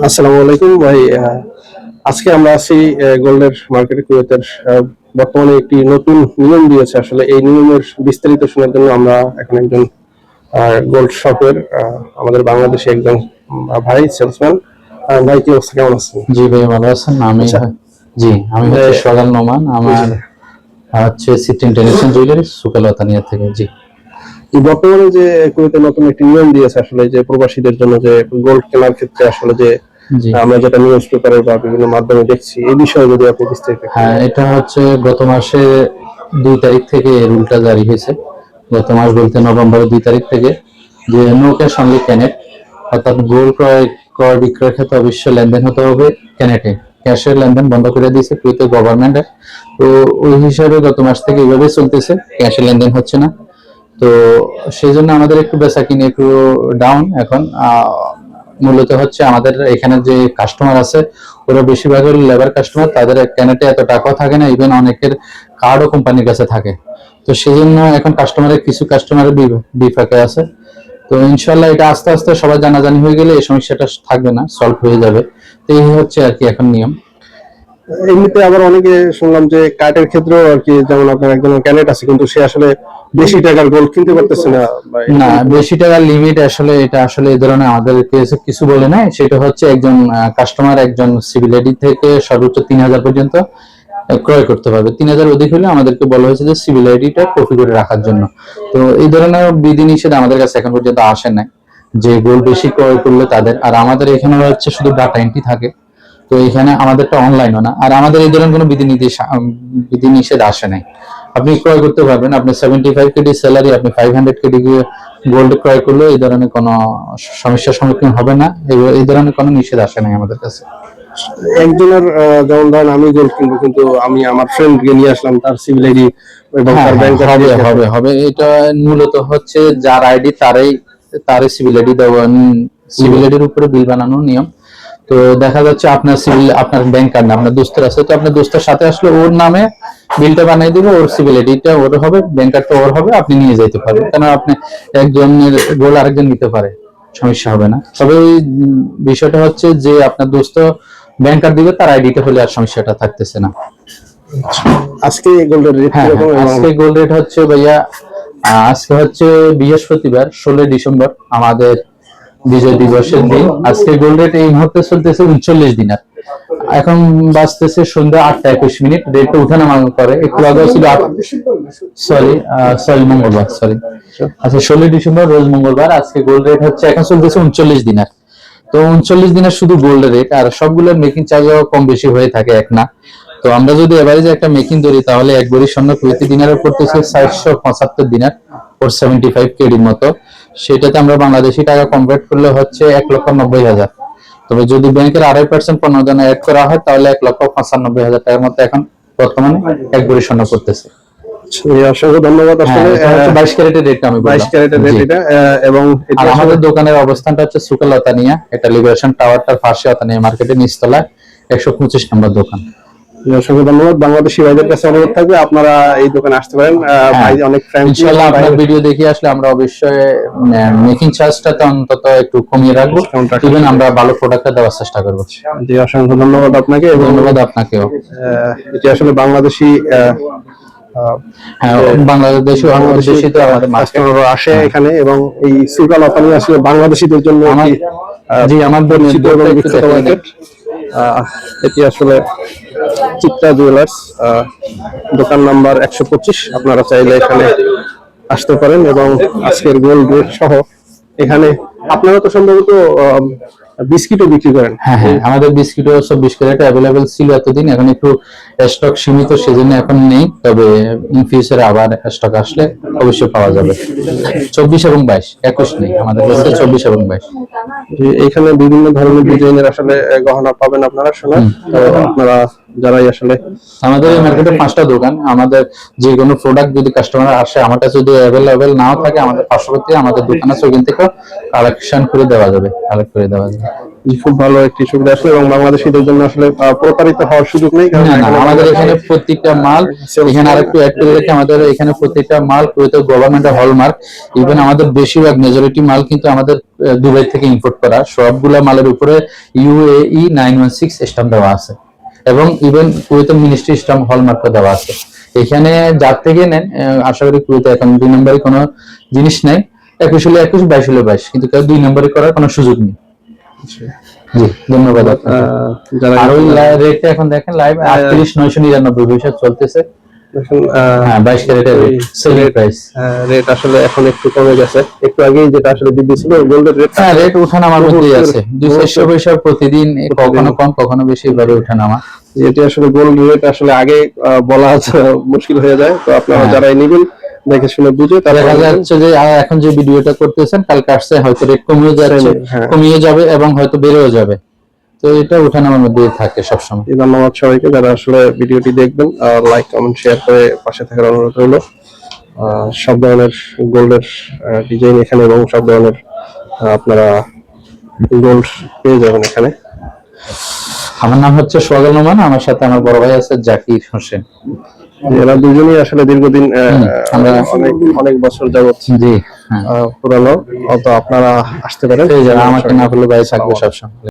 আসসালামু আলাইকুম ভাই। আজকে আমরা আছি গোল্ডের মার্কেটে কুয়েতের। বর্তমানে একটি নতুন নিয়ম দিয়েছে, আসলে এই নিয়মের বিস্তারিত শোনার জন্য আমরা এখন একজন গোল্ড শপের আমাদের বাংলাদেশি একজন ভাই সেলসম্যান। ভাই কি অবস্থা, কেমন আছেন? জি ভাই, ভালো আছেন? আচ্ছা, জি আমি হচ্ছে সোহাগ নোমান। আমার হচ্ছে সিটি ইন্টারন্যাশনাল জুয়েলারি সুকালতানিয়া থেকে। জি, বর্তমানে যে কুয়েতে নতুন একটি নিয়ম দিয়েছে আসলে, যে প্রবাসীদের জন্য যে গোল্ড কেনার ক্ষেত্রে আসলে যে জি আমরা যেটা নিউজ পেপারে বা বিভিন্ন মাধ্যমে দেখছি, এই বিষয়ে যদি আপনি বিস্তারিত হ্যাঁ, এটা হচ্ছে গত মাসে 2 তারিখ থেকে রুলটা জারি হয়েছে। গত মাস বলতে নভেম্বরের 2 তারিখ থেকে, যে নো ক্যাশ অনলি ক্যানেট, অর্থাৎ গোল্ড ক্রয় ক্রয় বিক্রয়ের ক্ষেত্রে অবশ্যই লেনদেন হতে হবে ক্যানেটে। ক্যাশের লেনদেন বন্ধ করে দিয়েছে কুয়েতের গভর্নমেন্টে। তো ওই হিসাবে গত মাস থেকে এইভাবে চলতেছে, ক্যাশের লেনদেন হচ্ছে না। তো সেই জন্য আমাদের একটু বেচা কিনে একটু ডাউন এখন। মূলত হচ্ছে আমাদের এখানে যে কাস্টমার আছে, ওরা বেশিরভাগ লেবার কাস্টমার, তাদের ক্যানেটে এত টাকাও থাকে না, ইভেন অনেকের কার্ডও কোম্পানির কাছে থাকে। তো সেই জন্য এখন কিছু কাস্টমারের বিপাকে আছে। তো ইনশাল্লাহ এটা আস্তে আস্তে সবাই জানাজানি হয়ে গেলে এই সমস্যাটা থাকবে না, সলভ হয়ে যাবে। তো এই হচ্ছে আর কি এখন নিয়ম। এমনিতে আবার অনেকে শুনলাম যে কার্ডের ক্ষেত্রেও আর কি, যেমন আপনার একজন ক্যান্ডিডেট আছে কিন্তু সে আসলে বেশি টাকার গোল্ড কিনতে পারতেছে না, না, বেশি টাকার লিমিট আসলে এটা আসলে এই ধরনের আমাদের কেসে কিছু বলে নাই। সেটা হচ্ছে একজন কাস্টমার একজন সিভিল আইডি থেকে সর্বোচ্চ 3,000 পর্যন্ত ক্রয় করতে পারবে। 3,000 অধিক হলে আমাদেরকে বলা হয়েছে যে সিভিল আইডিটা কপি করে রাখার জন্য। তো এই ধরনের বিধিনিষেধ আমাদের কাছে এখন পর্যন্ত আসে নাই, যে গোল্ড বেশি ক্রয় করলে তাদের। আর আমাদের এখানে হচ্ছে শুধু ডাটা এন্ট্রি থাকে, তো এখানে আমাদেরটা অনলাইনও না। আর আমাদের এই ধরনের কোনো বিধিনিষেধ আসে নাই। আপনি ক্রয় করতে পারবেন, আপনি 75 কেডি স্যালারি, আপনি 500 কেডি গোল্ড ক্রয় করলে এই ধরনের কোনো সমস্যার সম্মুখীন হবে না। এই ধরনের কোনো নিষেধ আসে নাই আমাদের কাছে। একজনের যেমন ধরেন আমি গোল্ড কিনবো, কিন্তু আমি আমার ফ্রেন্ডকে নিয়ে আসলাম, তার সিভিল আইডি এবং তার ব্যাংক হবে হবে হবে এটা মূলত হচ্ছে যার আইডি তারই সিভিল আইডি দেওয়া, সিভিল আইডির উপরে বিল বানানো নিয়ম। তো দেখা যাচ্ছে আপনার ব্যাংক কার্ড না, আপনার দোস্তের আছে, তো আপনার দোস্তের সাথে আসলে ওর নামে বিলটা বানিয়ে দিবে, ওর সিভিল আইডিটা ওর হবে, ব্যাংক কার্ডটা ওর হবে, আপনি নিয়ে যেতে পারবেন। কেন আপনি একজনের গোল আরেকজন নিতে পারে, সমস্যা হবে না। তবে ওই বিষয়টা হচ্ছে যে আপনার দোস্ত ব্যাংক কার্ড দিবে, তার আইডিটা হলে আর সমস্যাটা থাকতেছে না। আজকে গোল্ডের রেট কিরকম? আজকে গোল্ড রেট হচ্ছে ভাইয়া, আজকে হচ্ছে বৃহস্পতিবার 16 ডিসেম্বর, আমাদের বিজয় দিবসের দিন। আজকে গোল্ড রেট এই মুহূর্তে চলতেছে 39 দিনার। এখন বাজতেছে সন্ধ্যা 8:21। রেটটা উঠানামা করে, একটু আগে ছিল মঙ্গলবার, আচ্ছা 16 ডিসেম্বর রোজ মঙ্গলবার। আজকে গোল্ড রেট হচ্ছে এখন চলতেছে 39 দিনার। তো 39 দিনের শুধু গোল্ড রেট, আর সবগুলোর মেকিং চার্জও কম বেশি হয়ে থাকে এক না। তো আমরা যদি এভারেজে একটা মেকিং ধরি, তাহলে এক ভরি স্বর্ণ কুয়েতি দিনারে পড়তেছে 475 দিনার, ওর 75 কেডির মতো। সেটাতে আমরা বাংলাদেশি টাকা কনভার্ট করলে হচ্ছে 1,90,000। তবে যদি ব্যাংকের 2.5% প্রণোদনা অ্যাড করা হয়, তাহলে 1,95,000 টাকার মতো এখন বর্তমানে এক ভরি স্বর্ণ করতেছে। অসংখ্য ধন্যবাদ। আসলে 22 ক্যারেটের রেট আমি বললাম, 22 ক্যারেটের রেট এটা। এবং আমাদের দোকানের অবস্থানটা হচ্ছে সুকালতানিয়া, এটা লিবারেশন টাওয়ারটার পাশে, অতানিয়া মার্কেটের নিচতলায় 125 নম্বর দোকান। অসংখ্য ধন্যবাদ। বাংলাদেশি ভাইদের কাছে অনুরোধ থাকবে আপনারা এই দোকানে আসতে পারেন। ভাই অনেক ইনশাআল্লাহ আপনার ভিডিও দেখে আসলে আমরা অবশ্যই মেকিং চার্জটা তো অন্তত একটু কমিয়ে রাখবো, ইভেন আমরা ভালো প্রোডাক্টটা দেওয়ার চেষ্টা করব। জি, অসংখ্য ধন্যবাদ আপনাকে। এবং ধন্যবাদ আপনাকেও। এটি আসলে বাংলাদেশি বাংলাদেশি তো আমাদের কাস্টমাররা আসে এখানে, এবং এই সুকালতানি আসলে বাংলাদেশিদের জন্য জি আমার পরিচিত এবং বিখ্যাত মার্কেট। এটি আসলে চিত্রা জুয়েলার্স, দোকান নাম্বার 125। আপনারা চাইলে এখানে আসতে পারেন, এবং আজকের গোল্ড রেট সহ এখানে আপনারা তো সম্ভবত বিস্কিটও বিক্রি করেন। হ্যাঁ, আমাদের বিস্কিটও 24 ক্যারেট অ্যাভেলেবেল ছিল এতদিন, এখন একটু স্টক সীমিত, সেজন্য এখন নেই। তবে ইন ফিউচারে আবার স্টক আসলে অবশ্যই পাওয়া যাবে। 24 এবং 22, 21 নেই আমাদের কাছে, 24 এবং 22। এখানে বিভিন্ন ধরনের ডিজাইনের আসলে গহনা পাবেন আপনারা। শোনা আপনারা যারাই আসলে আমাদের এই মার্কেটে 5টা দোকান। আমাদের যে কোনো প্রোডাক্ট যদি কাস্টমার আসে আমার কাছে যদি অ্যাভেলেবেল নাও থাকে, আমাদের পার্শ্ববর্তী আমাদের দোকান আছে, ওখান থেকে কালেকশন করে দেওয়া যাবে, কালেক্ট করে দেওয়া যাবে। খুব ভালো একটি সুবিধা আসলে, এবং বাংলাদেশিদের জন্য আসলে প্রতারিত হওয়ার সুযোগ নেই, কারণ না না, এখানে আমাদের এখানে প্রত্যেকটা মাল, এখানে আরেকটু অ্যাড করে রেখে আমাদের এখানে প্রত্যেকটা মাল কুয়েতের গভর্নমেন্টের হলমার্ক। ইভেন আমাদের বেশিরভাগ মেজরিটি মাল কিন্তু আমাদের দুবাই থেকে ইম্পোর্ট করা। সবগুলা মালের উপরে UAE 916 স্ট্যাম্প দেওয়া আছে, এবং ইভেন কুয়েতের মিনিস্ট্রি স্ট্যাম্প হলমার্কও দেওয়া আছে। এখানে যার থেকে নেন আশা করি কুয়েতে এখন 2 নম্বরে কোনো জিনিস নেই। 21 হলে 21, 22 হলে 22, কিন্তু কেউ 2 নম্বরে করার কোনো সুযোগ নেই। জি, ধন্যবাদ আপনাকে। যারা আর ওই রেটটা এখন দেখেন লাইভ 38,999 পয়সা চলতেছে। হ্যাঁ, 22 ক্যারেটের সেলিং প্রাইস। রেট আসলে এখন একটু কমে গেছে, একটু আগেই যেটা আসলে বৃদ্ধি ছিল গোল্ডের রেট। হ্যাঁ, রেট ওঠানামার মধ্যেই আছে, 200 পয়সা প্রতিদিন, কখনো কম কখনো বেশি, এবারে ওঠানামা। যেটি আসলে গোল্ড রেট আসলে আগে বলা মুশকিল হয়ে যায়, তো আপনারা যারা নেবেন দেখে শুনে বুঝে দেখা যাচ্ছে যে এখন যে ভিডিওটা করতেছেন কালকে আসছে হয়তো রেট কমিয়ে যাচ্ছে, কমিয়ে যাবে এবং হয়তো বেড়েও যাবে। তো এটা ওঠানামার মধ্যে থাকে সবসময়। ধন্যবাদ সবাইকে যারা আসলে ভিডিওটি দেখবেন, লাইক কমেন্ট শেয়ার করে পাশে থাকার অনুরোধ রইল। সব ধরনের গোল্ডের ডিজাইন এখানে, এবং সব ধরনের আপনারা গোল্ড পেয়ে যাবেন এখানে। আমার নাম হচ্ছে সোহাগ নোমান, আমার সাথে আমার বড় ভাই আছে জাকির হোসেন। এরা দুজনেই আসলে দীর্ঘদিন আমরা অনেক বছর যাবত জি পুরানো, অত আপনারা আসতে পারেন, আমাকে না হলে ভাই থাকবে সবসময়।